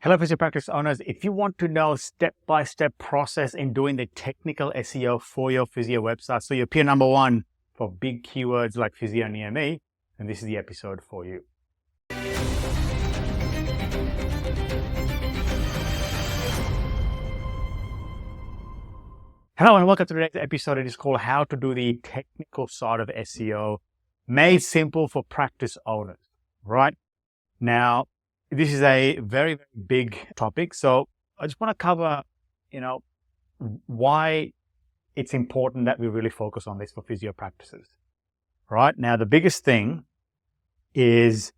Hello, Physio practice owners. If you want to know step-by-step process in doing the technical SEO for your physio website, so you appear number one for big keywords like physio near me, then this is the episode for you. Hello and welcome to today's episode. It is called How to Do the Technical Side of SEO, made simple for practice owners, right? Now, this is a very, very big topic. So I just want to cover, why it's important that we really focus on this for physio practices, right? Now, the biggest thing is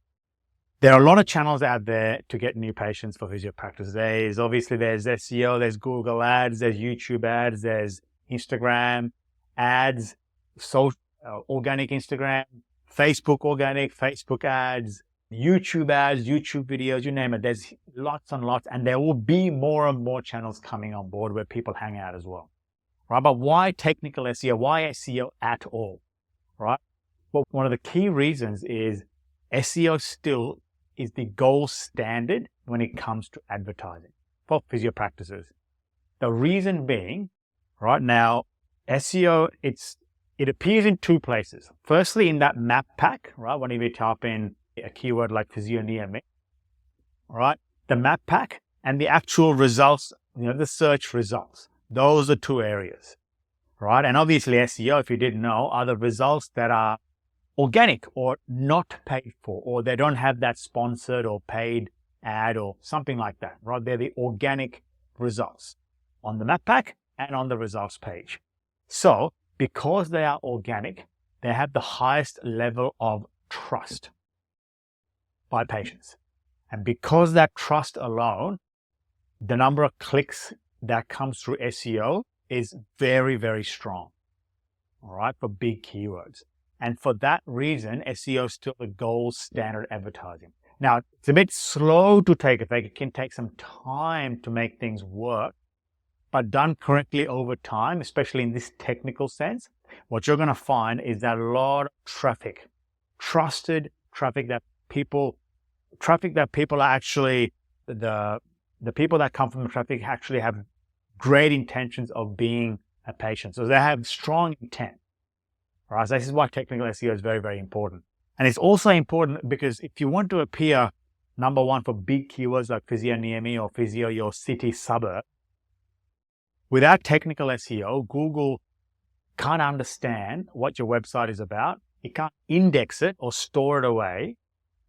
there are a lot of channels out there to get new patients for physio practice. There's SEO, there's Google ads, there's YouTube ads, there's Instagram ads, organic Instagram, Facebook organic, Facebook ads, YouTube ads, YouTube videos, you name it. There's lots and lots, and there will be more and more channels coming on board where people hang out as well, right? But why technical SEO? Why SEO at all, right? Well, one of the key reasons is SEO still is the gold standard when it comes to advertising for physio practices. The reason being, right now, SEO, it appears in two places. Firstly, in that map pack, right? Whenever you type in a keyword like physio near me, right? The map pack and the actual results, the search results. Those are two areas, right? And obviously SEO, if you didn't know, are the results that are organic or not paid for, or they don't have that sponsored or paid ad or something like that, right? They're the organic results on the map pack and on the results page. So because they are organic, they have the highest level of trust by patients. And because that trust alone, the number of clicks that comes through SEO is very, very strong, all right, for big keywords. And for that reason, SEO is still the gold standard advertising. Now, it's a bit slow to take effect. It can take some time to make things work, but done correctly over time, especially in this technical sense, what you're going to find is that a lot of traffic, trusted traffic that people are actually, the people that come from the traffic actually have great intentions of being a patient. So they have strong intent. All right, so this is why technical SEO is very, very important. And it's also important because if you want to appear number one for big keywords like physio near me or physio your city suburb, without technical SEO, Google can't understand what your website is about. It can't index it or store it away,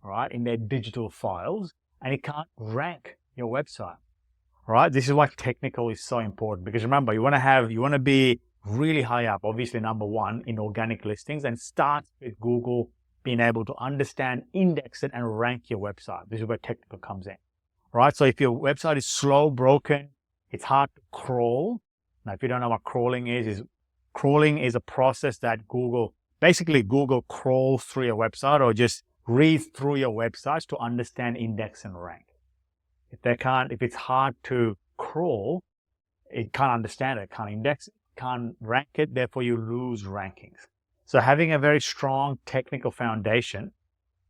right, in their digital files, and it can't rank your website, right? This is why technical is so important, because remember, you want to be really high up, obviously number one in organic listings, and start with Google being able to understand, index it, and rank your website. This is where technical comes in, right? So if your website is slow, broken, it's hard to crawl. Now, if you don't know what crawling is a process that Google crawls through your website or just reads through your websites to understand, index, and rank. If it's hard to crawl, it can't understand it, can't index it, can't rank it, therefore you lose rankings. So having a very strong technical foundation,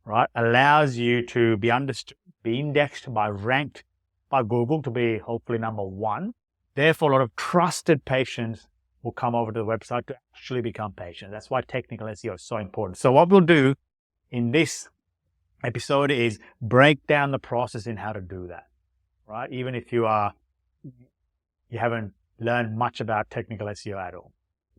right, allows you to be understood, be indexed ranked by Google to be hopefully number one. Therefore, a lot of trusted patients will come over to the website to actually become patients. That's why technical SEO is so important. So what we'll do in this episode is break down the process in how to do that, right? Even if you haven't learned much about technical SEO at all.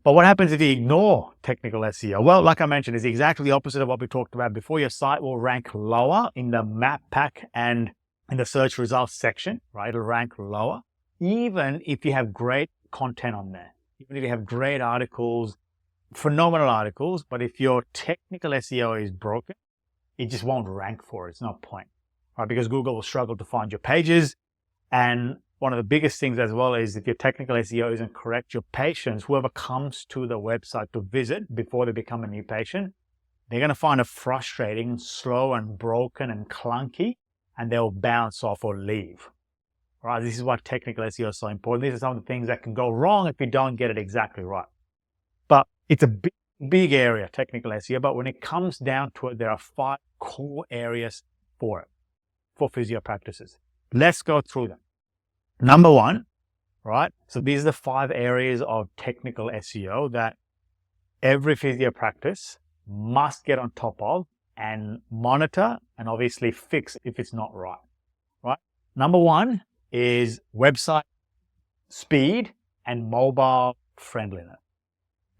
But what happens if you ignore technical SEO? Well, like I mentioned, it's exactly the opposite of what we talked about before. Your site will rank lower in the map pack and in the search results section, right? It'll rank lower, even if you have great content on there, even if you have great articles, phenomenal articles. But if your technical SEO is broken, it just won't rank for it. It's no point, right? Because Google will struggle to find your pages. And one of the biggest things as well is if your technical SEO isn't correct, your patients, whoever comes to the website to visit before they become a new patient, they're going to find it frustrating, slow and broken and clunky, and they'll bounce off or leave. Right? This is why technical SEO is so important. These are some of the things that can go wrong if you don't get it exactly right. But it's a big area, technical SEO. But when it comes down to it, there are 5 core areas for physio practices. Let's go through them. Number one, right? So these are the 5 areas of technical SEO that every physio practice must get on top of and monitor and obviously fix if it's not right, right? Number one is website speed and mobile friendliness.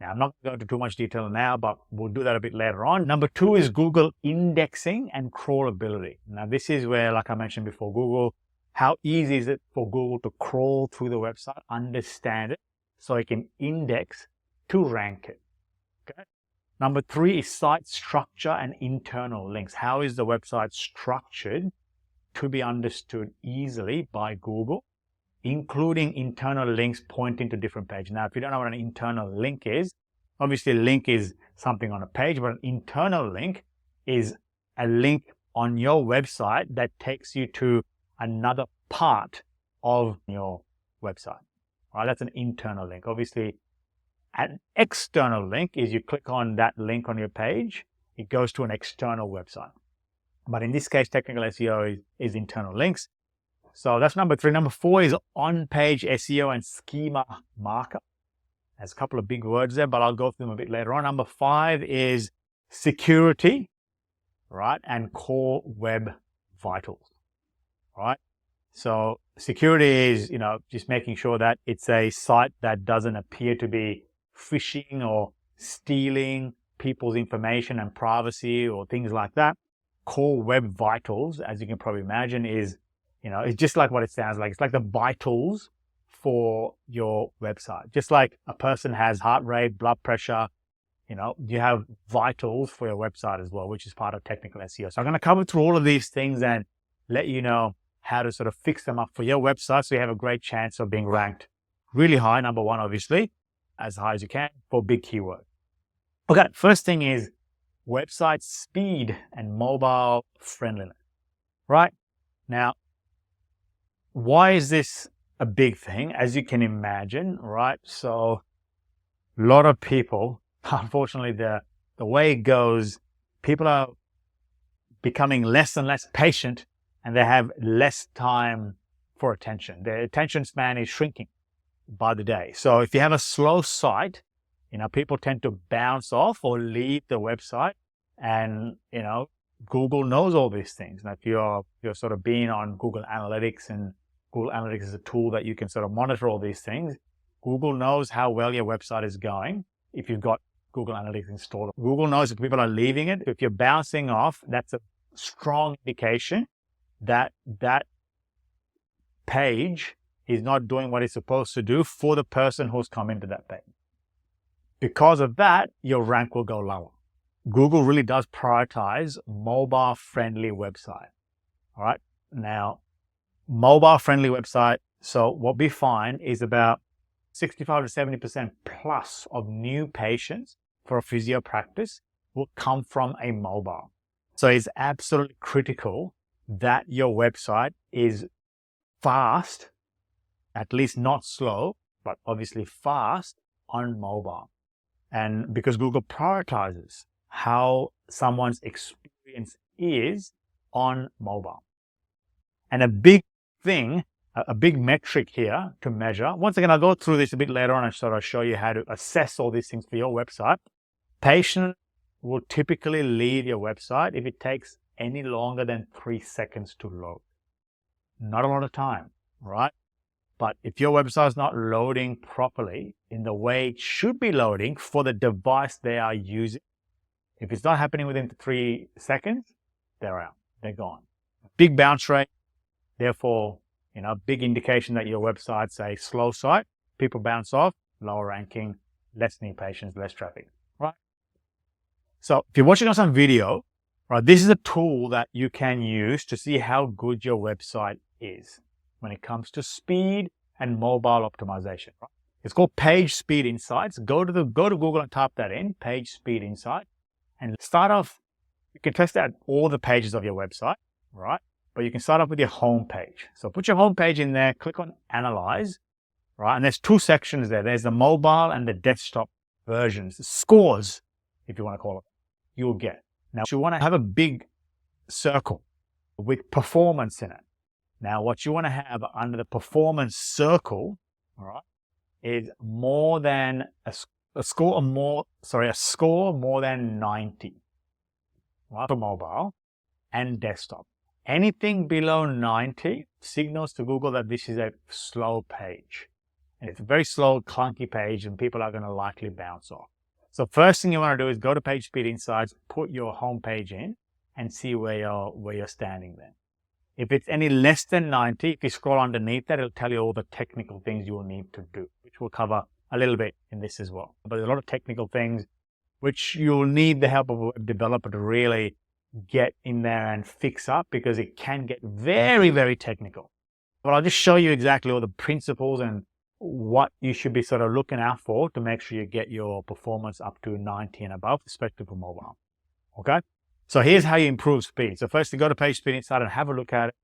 Now, I'm not going to go into too much detail now, but we'll do that a bit later on. Number 2 is Google indexing and crawlability. Now, this is where, like I mentioned before, Google, how easy is it for Google to crawl through the website, understand it, so it can index to rank it. Okay. Number 3 is site structure and internal links. How is the website structured to be understood easily by Google, including internal links pointing to different pages. Now, if you don't know what an internal link is, obviously a link is something on a page, but an internal link is a link on your website that takes you to another part of your website, right? That's an internal link. Obviously, an external link is you click on that link on your page, it goes to an external website. But in this case, technical SEO is internal links. So that's number 3. Number 4 is on-page SEO and schema markup. There's a couple of big words there, but I'll go through them a bit later on. Number 5 is security, right? And core web vitals, right? So security is, just making sure that it's a site that doesn't appear to be phishing or stealing people's information and privacy or things like that. Core web vitals, as you can probably imagine, is it's just like what it sounds like. It's like the vitals for your website. Just like a person has heart rate, blood pressure, you have vitals for your website as well, which is part of technical SEO. So I'm going to cover through all of these things and let you know how to sort of fix them up for your website so you have a great chance of being ranked really high, number 1, obviously, as high as you can for big keywords. Okay, first thing is website speed and mobile friendliness, right? Now, why is this a big thing? As you can imagine, right? So a lot of people, unfortunately, the way it goes, people are becoming less and less patient and they have less time for attention. Their attention span is shrinking by the day. So if you have a slow site, people tend to bounce off or leave the website, and, Google knows all these things. Now, if you're sort of being on Google Analytics, and Google Analytics is a tool that you can sort of monitor all these things, Google knows how well your website is going if you've got Google Analytics installed. Google knows if people are leaving it. If you're bouncing off, that's a strong indication that that page is not doing what it's supposed to do for the person who's come into that page. Because of that, your rank will go lower. Google really does prioritize mobile-friendly website. All right. Now, mobile-friendly website. So what we find is about 65 to 70% plus of new patients for a physio practice will come from a mobile. So it's absolutely critical that your website is fast, at least not slow, but obviously fast on mobile. And because Google prioritizes how someone's experience is on mobile. And a big thing, a big metric here to measure, once again, I'll go through this a bit later on and sort of show you how to assess all these things for your website. Patient will typically leave your website if it takes any longer than 3 seconds to load. Not a lot of time, right? But if your website is not loading properly in the way it should be loading for the device they are using, if it's not happening within 3 seconds, they're out, they're gone. Big bounce rate, therefore, big indication that your website's a slow site. People bounce off, lower ranking, less new patients, less traffic, right? So if you're watching us on video, right, this is a tool that you can use to see how good your website is when it comes to speed and mobile optimization, right? It's called Page Speed Insights. Go to Google and type that in, Page Speed Insight, and start off. You can test out all the pages of your website, right? But you can start off with your home page. So put your home page in there, click on Analyze, right? And there's 2 sections there. There's the mobile and the desktop versions, the scores, if you want to call it, you'll get. Now, you want to have a big circle with performance in it. Now, what you want to have under the performance circle, all right, is more than a score more than 90, right, for mobile and desktop. Anything below 90 signals to Google that this is a slow page. And it's a very slow, clunky page, and people are going to likely bounce off. So first thing you want to do is go to Page Speed Insights, put your home page in, and see where you're standing then. If it's any less than 90, if you scroll underneath that, it'll tell you all the technical things you will need to do, which we'll cover a little bit in this as well. But there's a lot of technical things which you'll need the help of a web developer to really get in there and fix up, because it can get very, very technical. But I'll just show you exactly all the principles and what you should be sort of looking out for to make sure you get your performance up to 90 and above, especially for mobile. Okay? So here's how you improve speed. So first, you go to Page Speed Insight and have a look at it,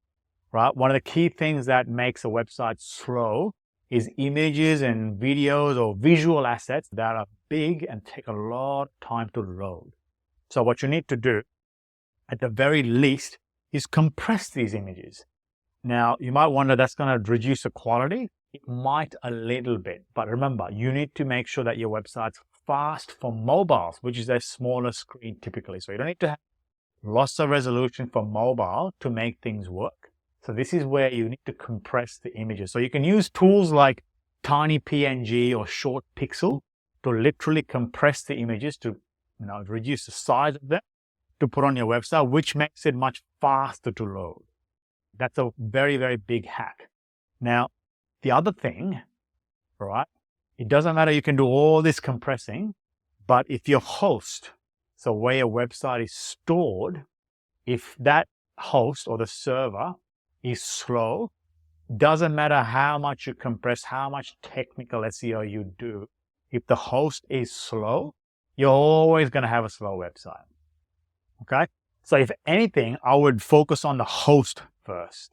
right? One of the key things that makes a website slow is images and videos or visual assets that are big and take a lot of time to load. So what you need to do, at the very least, is compress these images. Now, you might wonder, that's going to reduce the quality. It might a little bit, but remember, you need to make sure that your website's fast for mobiles, which is a smaller screen typically. So you don't need to have lots of resolution for mobile to make things work. So this is where you need to compress the images. So you can use tools like Tiny PNG or Short Pixel to literally compress the images to, reduce the size of them to put on your website, which makes it much faster to load. That's a very, very big hack. Now, the other thing, right, it doesn't matter, you can do all this compressing, but if your host, so where your website is stored, if that host or the server is slow, doesn't matter how much you compress, how much technical SEO you do, if the host is slow, you're always going to have a slow website. Okay? So if anything, I would focus on the host first,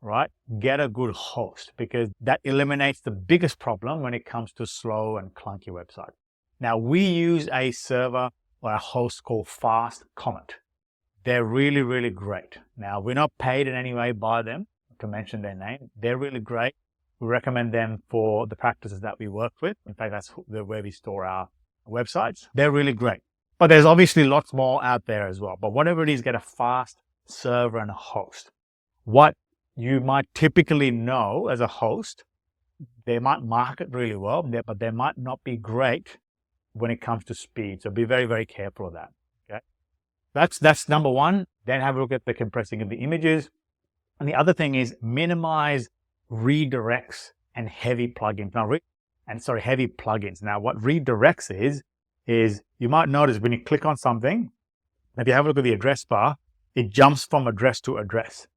right? Get a good host, because that eliminates the biggest problem when it comes to slow and clunky websites. Now, we use a server or a host called Fast Comet. They're really, really great. Now, we're not paid in any way by them to mention their name. They're really great. We recommend them for the practices that we work with. In fact, that's where we store our websites. They're really great. But there's obviously lots more out there as well. But whatever it is, get a fast server and a host. What you might typically know as a host, they might market really well, but they might not be great when it comes to speed. So be very, very careful of that. Okay, that's number one. Then have a look at the compressing of the images. And the other thing is minimize redirects and heavy plugins. Heavy plugins. Now, what redirects is you might notice when you click on something, if you have a look at the address bar, it jumps from address to address.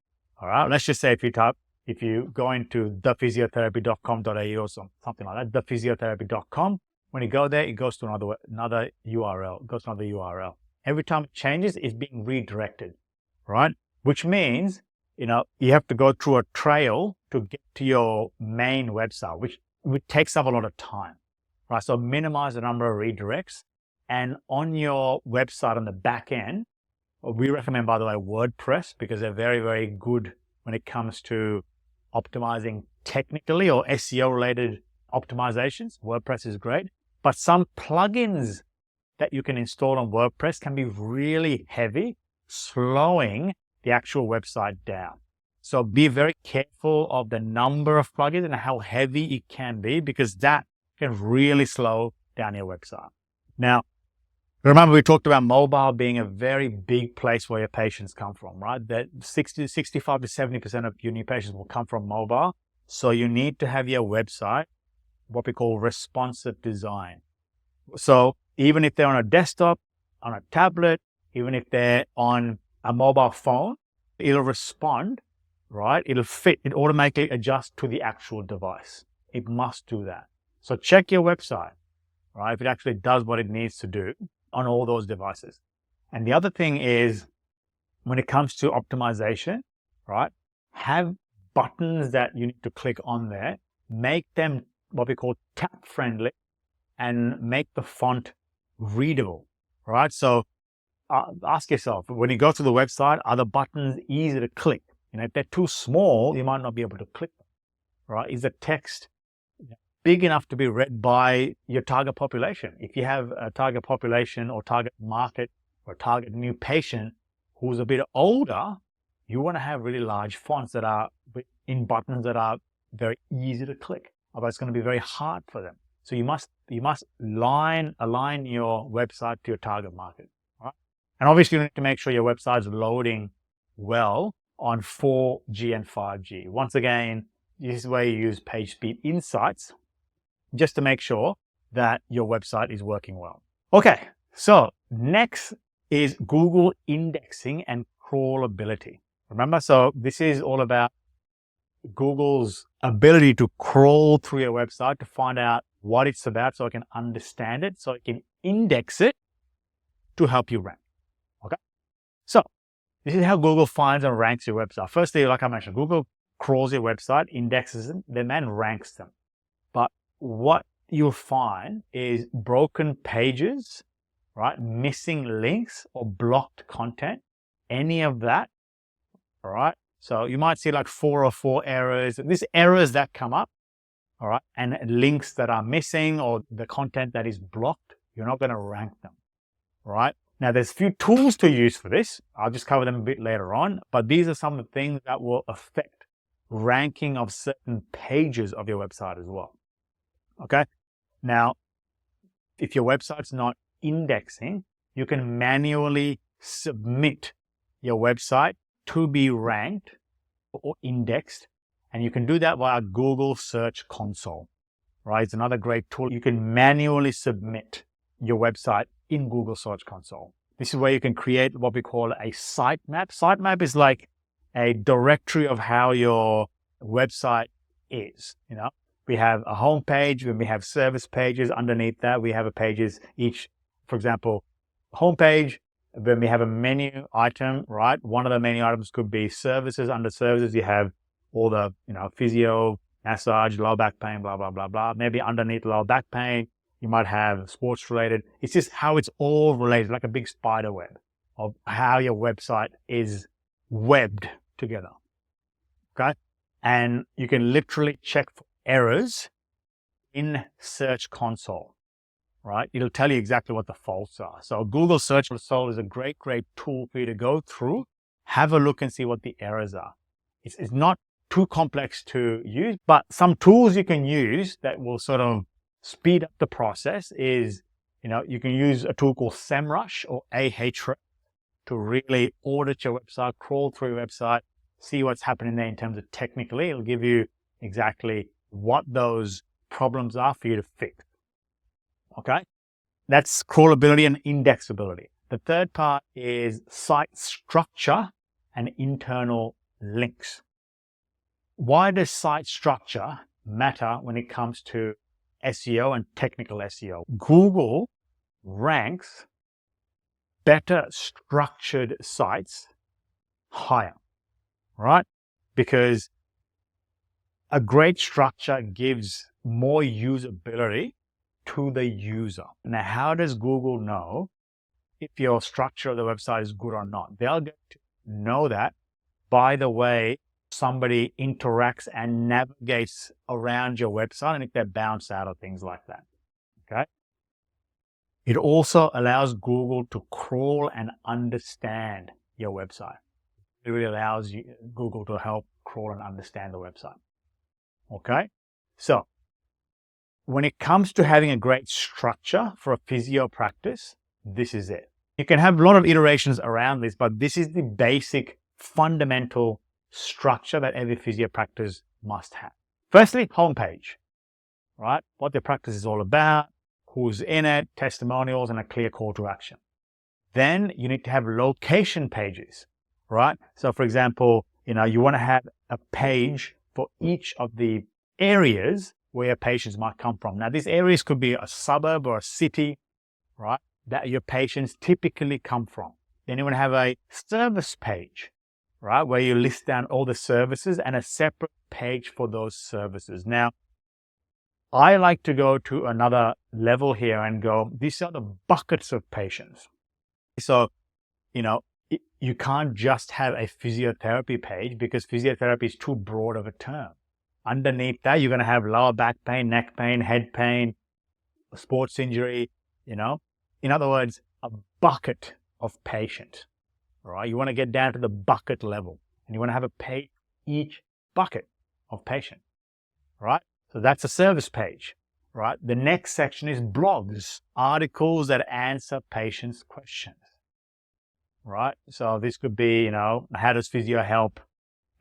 All right. Let's just say if you go into thephysiotherapy.com.au or something like that, thephysiotherapy.com, when you go there, it goes to another URL. It goes to another URL. Every time it changes, it's being redirected, right? Which means, you have to go through a trail to get to your main website, which takes up a lot of time, right? So minimize the number of redirects. And on your website on the back end, we recommend, by the way, WordPress, because they're very, very good when it comes to optimizing technically or SEO related optimizations. WordPress is great, but some plugins that you can install on WordPress can be really heavy, slowing the actual website down. So be very careful of the number of plugins and how heavy it can be, because that can really slow down your website. Now, remember, we talked about mobile being a very big place where your patients come from, right? That 65 to 70% of your new patients will come from mobile. So you need to have your website what we call responsive design. So even if they're on a desktop, on a tablet, even if they're on a mobile phone, it'll respond, right? It'll fit, it automatically adjusts to the actual device. It must do that. So check your website, right? If it actually does what it needs to do on all those devices. And the other thing is, when it comes to optimization, right? Have buttons that you need to click on there, make them what we call tap friendly, and make the font readable, right? So ask yourself, when you go to the website, are the buttons easy to click? If they're too small, you might not be able to click them, right? Is the text big enough to be read by your target population? If you have a target population or target market or target new patient who's a bit older, you want to have really large fonts that are in buttons that are very easy to click. Otherwise, it's going to be very hard for them. So you must align your website to your target market, right? And obviously, you need to make sure your website is loading well on 4G and 5G. Once again, this is where you use page speed insights just to make sure that your website is working well. Okay, so next is Google indexing and crawlability. Remember, so this is all about Google's ability to crawl through your website to find out what it's about so I can understand it, so I can index it to help you rank. Okay, so this is how Google finds and ranks your website. Firstly, like I mentioned, Google crawls your website, indexes them, then ranks them. But what you'll find is broken pages, right? Missing links or blocked content, any of that, all right? So you might see like 404 errors. These errors that come up, all right, and links that are missing or the content that is blocked, you're not going to rank them, right? Now, there's a few tools to use for this. I'll just cover them a bit later on, but these are some of the things that will affect ranking of certain pages of your website as well. Okay. Now, if your website's not indexing, you can manually submit your website to be ranked or indexed. And you can do that via Google Search Console, right? It's another great tool. You can manually submit your website in Google Search Console. This is where you can create what we call a sitemap. Sitemap is like a directory of how your website is. We have a home page, when we have service pages underneath that, we have a pages each, for example, home page, then we have a menu item, right? One of the menu items could be services. Under services, you have all the, physio, massage, lower back pain, blah, blah, blah, blah. Maybe underneath lower back pain, you might have sports related. It's just how it's all related, like a big spider web of how your website is webbed together. Okay. And you can literally check for errors in Search Console, right? It'll tell you exactly what the faults are. So Google Search Console is a great tool for you to go through, have a look and see what the errors are. It's not too complex to use, but some tools you can use that will sort of speed up the process is, you can use a tool called SEMrush or Ahrefs to really audit your website, crawl through your website, see what's happening there in terms of technically. It'll give you exactly what those problems are for you to fix. Okay, that's crawlability and indexability. The third part is site structure and internal links. Why does site structure matter when it comes to SEO and technical SEO? Google ranks better structured sites higher, right? Because a great structure gives more usability to the user. Now, how does Google know if your structure of the website is good or not? They'll get to know that by the way somebody interacts and navigates around your website and if they bounce out or things like that. Okay. It also allows Google to crawl and understand your website. It really allows Google to help crawl and understand the website. Okay. So when it comes to having a great structure for a physio practice, this is it. You can have a lot of iterations around this, but this is the basic fundamental structure that every physio practice must have. Firstly, homepage, right? What the practice is all about, who's in it, testimonials, and a clear call to action. Then you need to have location pages, right? So for example, you want to have a page for each of the areas where your patients might come from. Now, these areas could be a suburb or a city, right, that your patients typically come from. Then you want to have a service page, right, where you list down all the services and a separate page for those services. Now, I like to go to another level here and go, these are the buckets of patients. So, you can't just have a physiotherapy page because physiotherapy is too broad of a term. Underneath that, you're going to have lower back pain, neck pain, head pain, sports injury, In other words, a bucket of patient, right? You want to get down to the bucket level and you want to have a page each bucket of patient, right? So that's a service page, right? The next section is blogs, articles that answer patients' questions, right? So this could be, how does physio help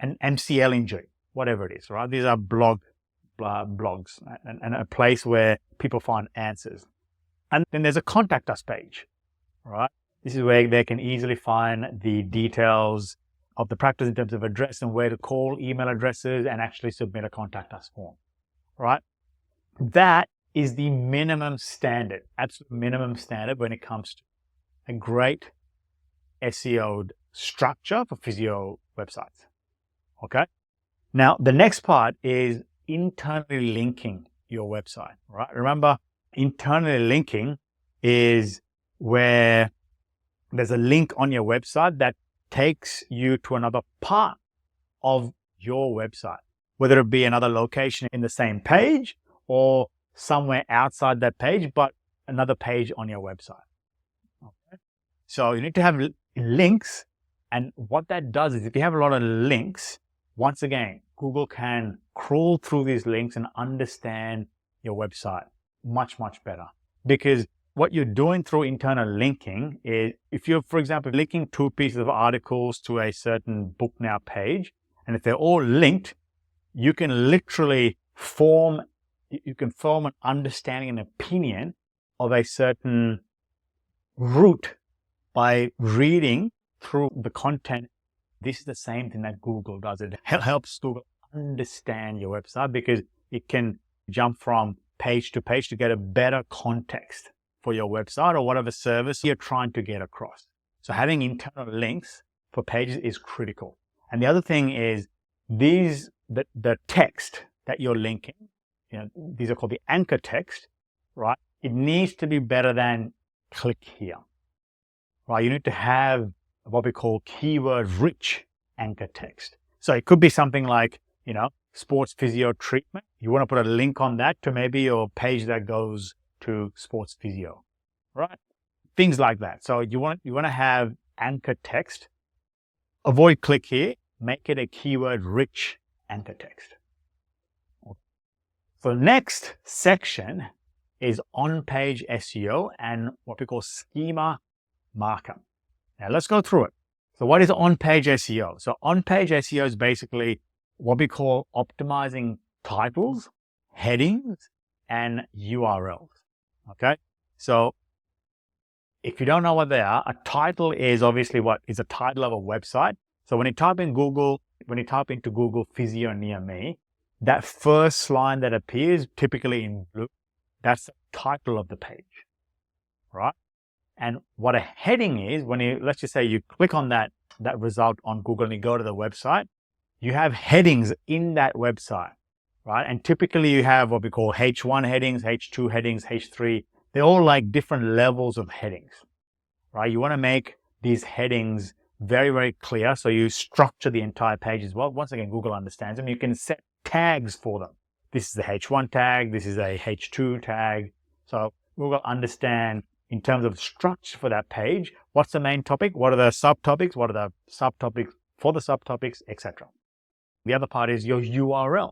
an MCL injury, whatever it is, right? These are blogs and a place where people find answers. And then there's a contact us page, right? This is where they can easily find the details of the practice in terms of address and where to call, email addresses, and actually submit a contact us form, right? That is the minimum standard, absolute minimum standard when it comes to a great SEO structure for physio websites, okay? Now, the next part is internally linking your website, right? Remember, internally linking is where there's a link on your website that takes you to another part of your website, whether it be another location in the same page or somewhere outside that page, but another page on your website. Okay? So you need to have links. And what that does is if you have a lot of links, once again, Google can crawl through these links and understand your website much, much better. Because what you're doing through internal linking is if you're, for example, linking 2 pieces of articles to a certain Book Now page, and if they're all linked, you can literally form an understanding and opinion of a certain route by reading through the content. This is the same thing that Google does. It helps Google understand your website because it can jump from page to page to get a better context for your website or whatever service you're trying to get across. So having internal links for pages is critical. And the other thing is the text that you're linking, these are called the anchor text, right? It needs to be better than click here, right? You need to have what we call keyword rich anchor text. So it could be something like, sports physio treatment. You want to put a link on that to maybe your page that goes to sports physio, right? Things like that. So you want to have anchor text. Avoid click here. Make it a keyword rich anchor text. So the next section is on-page SEO and what we call schema markup. Now let's go through it. So what is on-page SEO? So on-page SEO is basically what we call optimizing titles, headings, and URLs. Okay. So if you don't know what they are, a title is obviously what is a title of a website. So when you type into Google Physio near me, that first line that appears typically in blue, that's the title of the page, right? And what a heading is, let's just say you click on that result on Google and you go to the website, you have headings in that website, right? And typically you have what we call H1 headings, H2 headings, H3. They're all like different levels of headings, right? You want to make these headings very, very clear. So you structure the entire page as well. Once again, Google understands them. You can set tags for them. This is the H1 tag. This is a H2 tag. So Google understand in terms of structure for that page, what's the main topic? What are the subtopics? What are the subtopics for the subtopics, etc. The other part is your URL,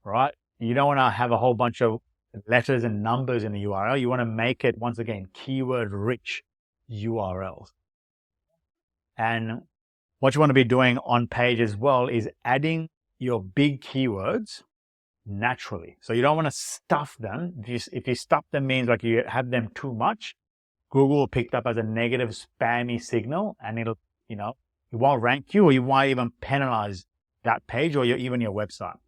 right? You don't want to have a whole bunch of letters and numbers in the URL. You want to make it, once again, keyword rich URLs. And what you want to be doing on page as well is adding your big keywords naturally. So you don't want to stuff them. If you stuff them means like you have them too much, Google will pick it up as a negative spammy signal and it'll, it won't rank you or you might even penalize that page or even your website,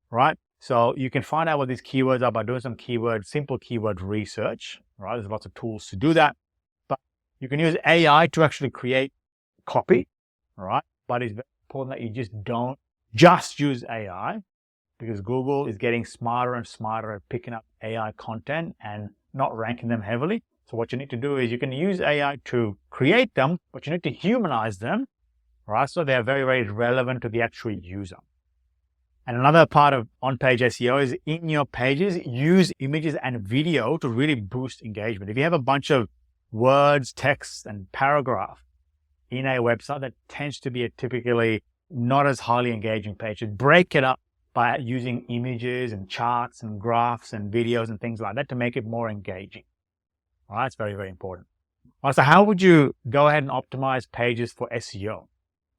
right? So you can find out what these keywords are by doing some simple keyword research, right? There's lots of tools to do that, but you can use AI to actually create copy, right? But it's very important that you just don't just use AI because Google is getting smarter and smarter at picking up AI content and not ranking them heavily. So what you need to do is you can use AI to create them, but you need to humanize them, right? So they're very, very relevant to the actual user. And another part of on-page SEO is in your pages, use images and video to really boost engagement. If you have a bunch of words, text, and paragraph in a website, that tends to be a typically not as highly engaging page. So break it up by using images and charts and graphs and videos and things like that to make it more engaging. All right, it's very, very important. All right, so how would you go ahead and optimize pages for SEO?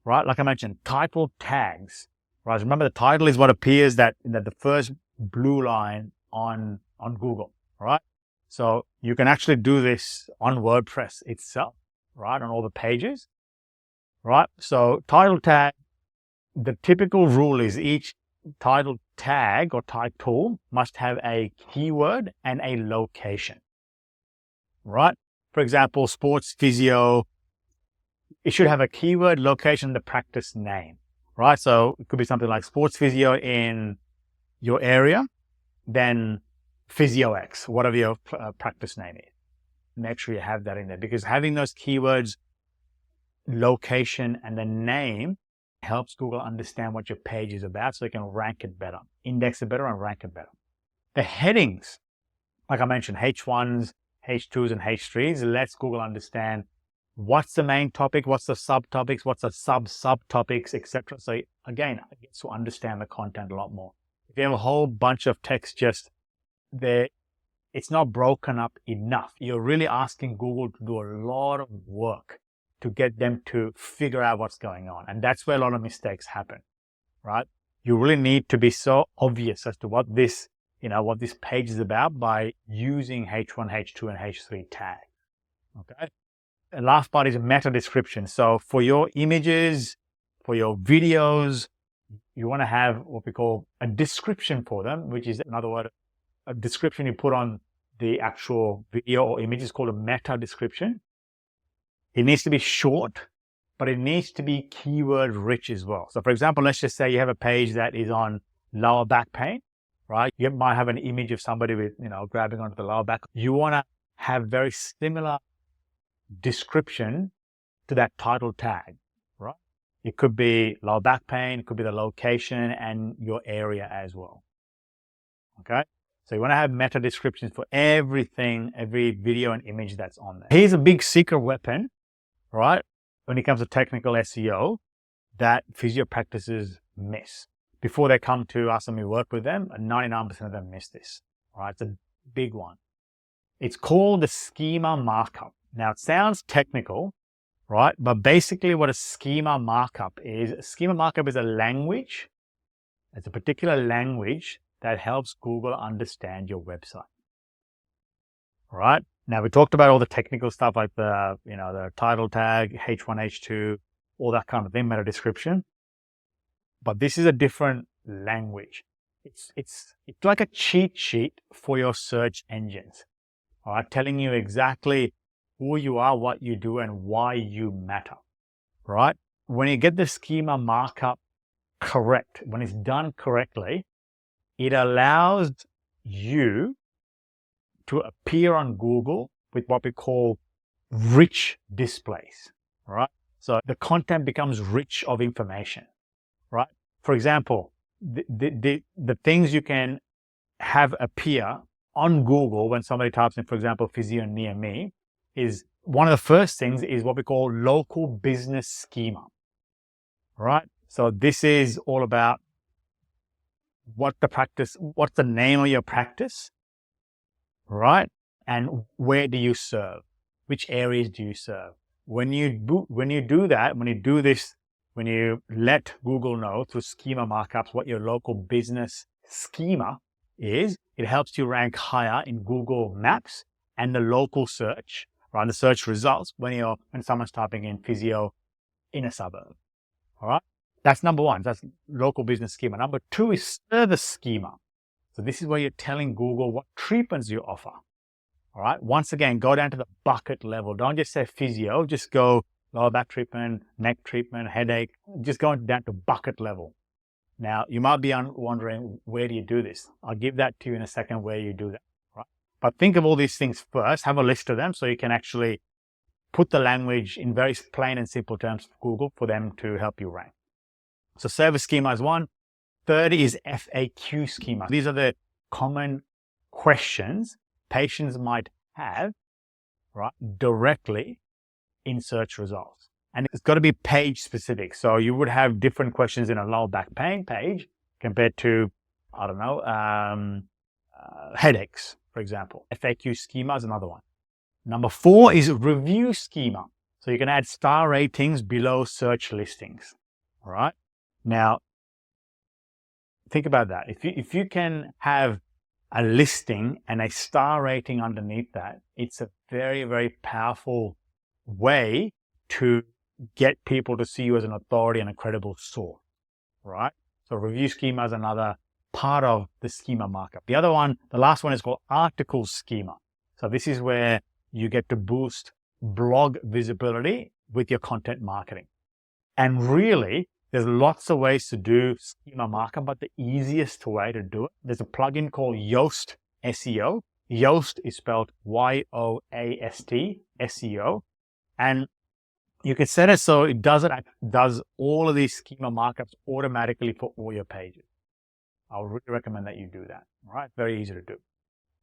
Right, like I mentioned, title tags. Right, remember the title is what appears that the first blue line on Google. Right, so you can actually do this on WordPress itself. Right, on all the pages. Right, so title tag. The typical rule is each title tag or title must have a keyword and a location. Right, for example, sports physio. It should have a keyword, location, the practice name, right? So it could be something like sports physio in your area, then Physio X, whatever your practice name is. Make sure you have that in there, because having those keywords, location, and the name helps Google understand what your page is about so they can rank it better, index it better, and rank it better. The headings, like I mentioned, H1s, H2s, and H3s, lets Google understand what's the main topic, what's the subtopics, what's the subtopics, etc. So again, it gets to understand the content a lot more. If you have a whole bunch of text just there, it's not broken up enough. You're really asking Google to do a lot of work to get them to figure out what's going on. And that's where a lot of mistakes happen, right? You really need to be so obvious as to what this, what this page is about by using H1, H2, and H3 tags, okay? The last part is meta description. So for your images, for your videos, you want to have what we call a description for them, which is, in other words, a description you put on the actual video or image is called a meta description. It needs to be short, but it needs to be keyword rich as well. So for example, let's just say you have a page that is on lower back pain, right? You might have an image of somebody with, grabbing onto the lower back. You want to have very similar description to that title tag, right? It could be lower back pain, it could be the location and your area as well. Okay, so you want to have meta descriptions for everything, every video and image that's on there. Here's a big secret weapon, right? When it comes to technical SEO that physio practices miss. Before they come to us and we work with them, 99% of them miss this. All right, it's a big one. It's called the schema markup. Now, it sounds technical, right? But basically what a schema markup is a language. It's a particular language that helps Google understand your website. All right. Now, we talked about all the technical stuff like the title tag, H1, H2, all that kind of thing, meta description. But this is a different language. It's like a cheat sheet for your search engines. All right, telling you exactly who you are, what you do, and why you matter, right? When you get the schema markup correct, when it's done correctly, it allows you to appear on Google with what we call rich displays, right? So the content becomes rich of information, right? For example, the things you can have appear on Google when somebody types in, for example, physio near me, is one of the first things is what we call local business schema, right? So this is all about what's the name of your practice, right? And where do you serve? Which areas do you serve? When you do this, when you let Google know through schema markups what your local business schema is, it helps you rank higher in Google Maps and the local search, right? The search results when someone's typing in physio in a suburb. All right. That's number one. That's local business schema. Number two is service schema. So this is where you're telling Google what treatments you offer. All right. Once again, go down to the bucket level. Don't just say physio. Just go lower back treatment, neck treatment, headache. Just go down to bucket level. Now, you might be wondering, where do you do this? I'll give that to you in a second where you do that. Right? But think of all these things first, have a list of them so you can actually put the language in very plain and simple terms for Google for them to help you rank. So service schema is one. Third is FAQ schema. These are the common questions patients might have, right, directly in search results. And it's got to be page specific. So you would have different questions in a lower back pain page compared to, I don't know, headaches, for example. FAQ schema is another one. Number 4 is review schema. So you can add star ratings below search listings. All right. Now, think about that. If you can have a listing and a star rating underneath that, it's a very, very powerful way to get people to see you as an authority and a credible source, right? So review schema is another part of the schema markup. The other one, the last one, is called article schema. So this is where you get to boost blog visibility with your content marketing. And really, there's lots of ways to do schema markup, but the easiest way to do it, there's a plugin called Yoast SEO. Yoast is spelled Y-O-A-S-T, SEO. And you can set it so it does all of these schema markups automatically for all your pages. I would really recommend that you do that. All right, very easy to do.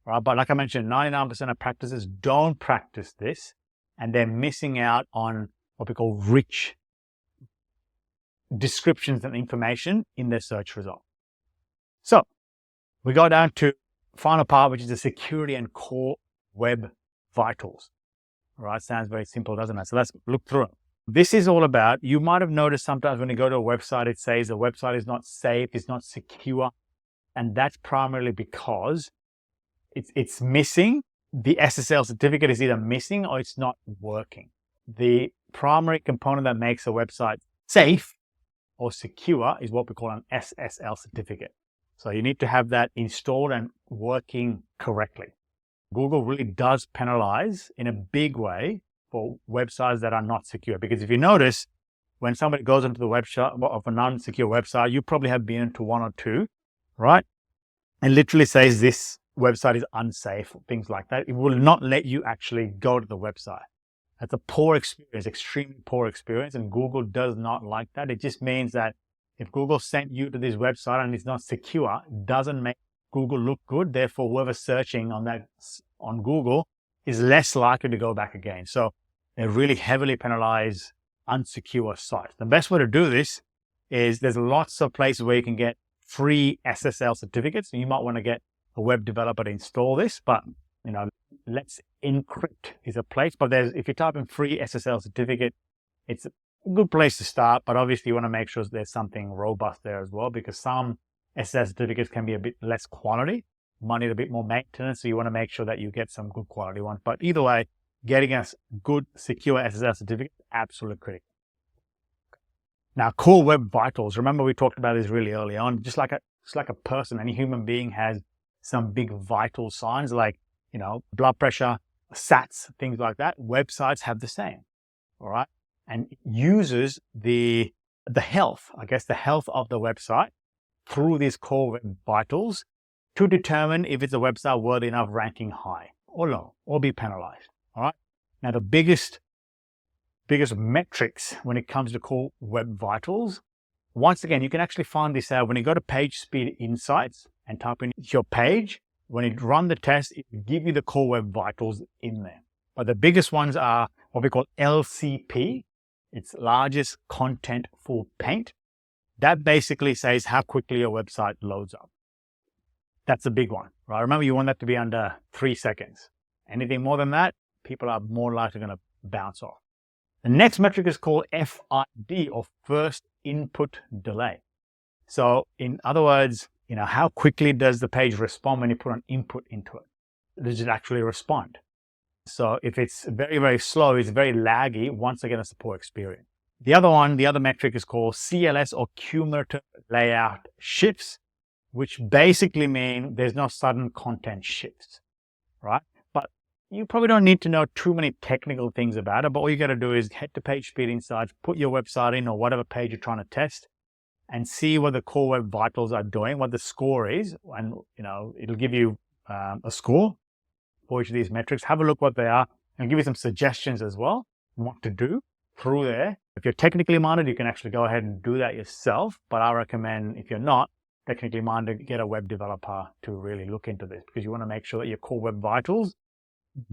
All right, but like I mentioned, 99% of practices don't practice this, and they're missing out on what we call rich descriptions and information in their search result. So we go down to final part, which is the security and core web vitals. All right, sounds very simple, doesn't it? So let's look through it. This is all about, you might have noticed sometimes when you go to a website, it says the website is not safe, it's not secure. And that's primarily because it's missing. The SSL certificate is either missing or it's not working. The primary component that makes a website safe or secure is what we call an SSL certificate. So you need to have that installed and working correctly. Google really does penalize in a big way for websites that are not secure. Because if you notice, when somebody goes into the website of a non-secure website, you probably have been into one or two, right? And literally says this website is unsafe, things like that. It will not let you actually go to the website. That's a poor experience, extremely poor experience, and Google does not like that. It just means that if Google sent you to this website and it's not secure, it doesn't make Google look good. Therefore, whoever's searching on that on Google is less likely to go back again. So they really heavily penalize unsecure sites. The best way to do this is there's lots of places where you can get free SSL certificates. You might want to get a web developer to install this, but you know, Let's Encrypt is a place. But if you type in free SSL certificate, it's a good place to start. But obviously, you want to make sure there's something robust there as well, because some SSL certificates can be a bit less quality, might need a bit more maintenance. So you want to make sure that you get some good quality ones. But either way, getting a good, secure SSL certificate is absolutely critical. Now, core web vitals. Remember, we talked about this really early on. Just like a person, any human being has some big vital signs like, you know, blood pressure, SATs, things like that. Websites have the same. All right. And it uses the health of the website through these core web vitals to determine if it's a website worthy enough ranking high or low or be penalized. All right. Now, the biggest metrics when it comes to core web vitals, once again, you can actually find this out when you go to Page Speed Insights and type in your page. When you run the test, it will give you the core web vitals in there. But the biggest ones are what we call LCP. It's largest content full paint. That basically says how quickly your website loads up. That's a big one, right? Remember, you want that to be under 3 seconds. Anything more than that, people are more likely going to bounce off. The next metric is called FID, or first input delay. So in other words, you know, how quickly does the page respond when you put an input into it? Does it actually respond? So if it's very, very slow, it's very laggy, once again, it's a poor experience. The other metric is called CLS, or cumulative layout shifts, which basically mean there's no sudden content shifts, right? But you probably don't need to know too many technical things about it, but all you got to do is head to Page Speed Insights, put your website in or whatever page you're trying to test, and see what the core web vitals are doing, what the score is, and you know, it'll give you a score. for each of these metrics. Have a look what they are and give you some suggestions as well on what to do through there. If you're technically minded, you can actually go ahead and do that yourself. But I recommend, if you're not technically minded, get a web developer to really look into this, because you want to make sure that your core web vitals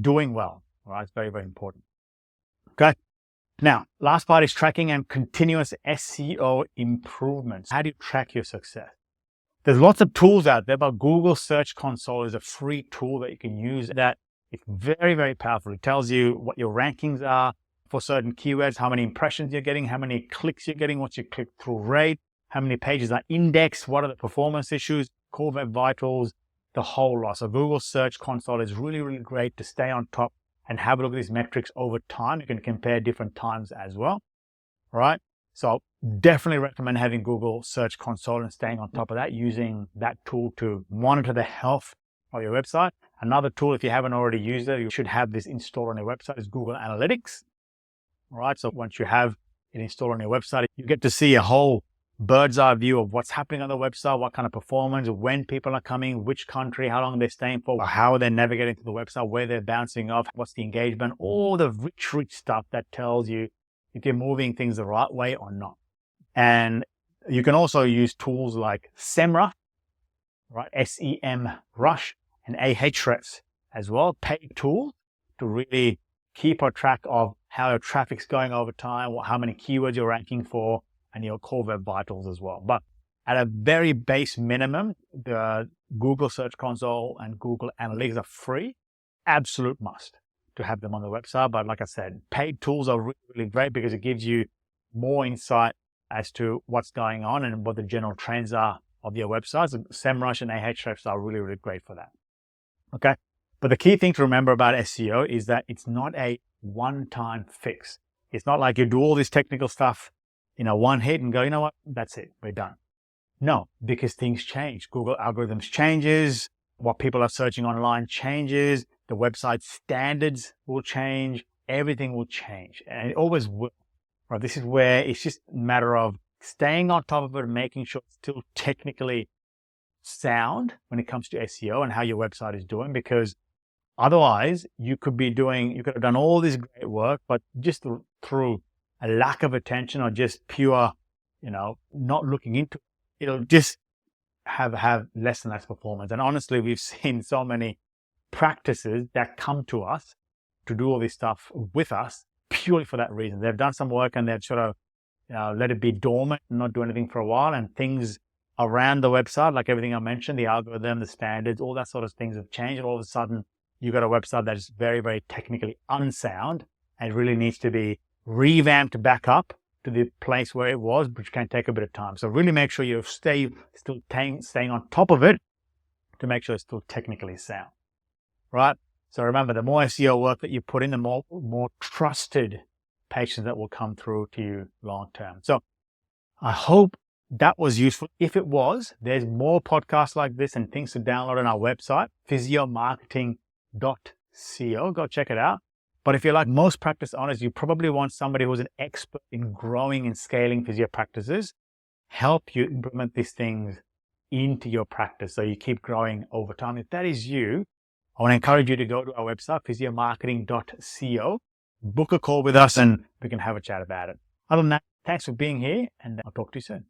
doing well. All right, it's very, very important. Okay. Now, last part is tracking and continuous SEO improvements. How do you track your success? There's lots of tools out there, but Google Search Console is a free tool that you can use that it's very, very powerful. It tells you what your rankings are for certain keywords, how many impressions you're getting, how many clicks you're getting, what's your click-through rate, how many pages are indexed, what are the performance issues, core web vitals, the whole lot. So Google Search Console is really, really great to stay on top and have a look at these metrics over time. You can compare different times as well, right? So definitely recommend having Google Search Console and staying on top of that, using that tool to monitor the health of your website. Another tool, if you haven't already used it, you should have this installed on your website, is Google Analytics. All right, so once you have it installed on your website, you get to see a whole bird's eye view of what's happening on the website, what kind of performance, when people are coming, which country, how long they're staying for, how they're navigating to the website, where they're bouncing off, what's the engagement, all the rich stuff that tells you if you're moving things the right way or not. And you can also use tools like SEMrush, right? SEMrush and Ahrefs as well, paid tools to really keep a track of how your traffic's going over time, how many keywords you're ranking for, and your core web vitals as well. But at a very base minimum, the Google Search Console and Google Analytics are free, absolute must to have them on the website. But like I said, paid tools are really, really great because it gives you more insight as to what's going on and what the general trends are of your websites. So SEMrush and Ahrefs are really, really great for that. Okay. But the key thing to remember about SEO is that it's not a one-time fix. It's not like you do all this technical stuff in a one hit and go, you know what, that's it, we're done. No, because things change. Google algorithms changes, what people are searching online changes, the website standards will change, everything will change, and it always will. Right? This is where it's just a matter of staying on top of it and making sure it's still technically sound when it comes to SEO and how your website is doing, because otherwise you could have done all this great work, but just through a lack of attention or just pure, not looking into it, it'll just have less and less performance. And honestly, we've seen so many practices that come to us to do all this stuff with us purely for that reason. They've done some work and they've sort of let it be dormant and not do anything for a while, and things around the website, like everything I mentioned, the algorithm, the standards, all that sort of things have changed, and all of a sudden you've got a website that is very, very technically unsound and really needs to be revamped back up to the place where it was, which can take a bit of time. So really make sure you staying on top of it to make sure it's still technically sound, right? So remember, the more SEO work that you put in, the more trusted patients that will come through to you long term. So I hope that was useful. If it was, there's more podcasts like this and things to download on our website, physiomarketing.co. Go check it out. But if you're like most practice owners, you probably want somebody who's an expert in growing and scaling physio practices, help you implement these things into your practice so you keep growing over time. If that is you, I want to encourage you to go to our website, physiomarketing.co, book a call with us and we can have a chat about it. Other than that, thanks for being here and I'll talk to you soon.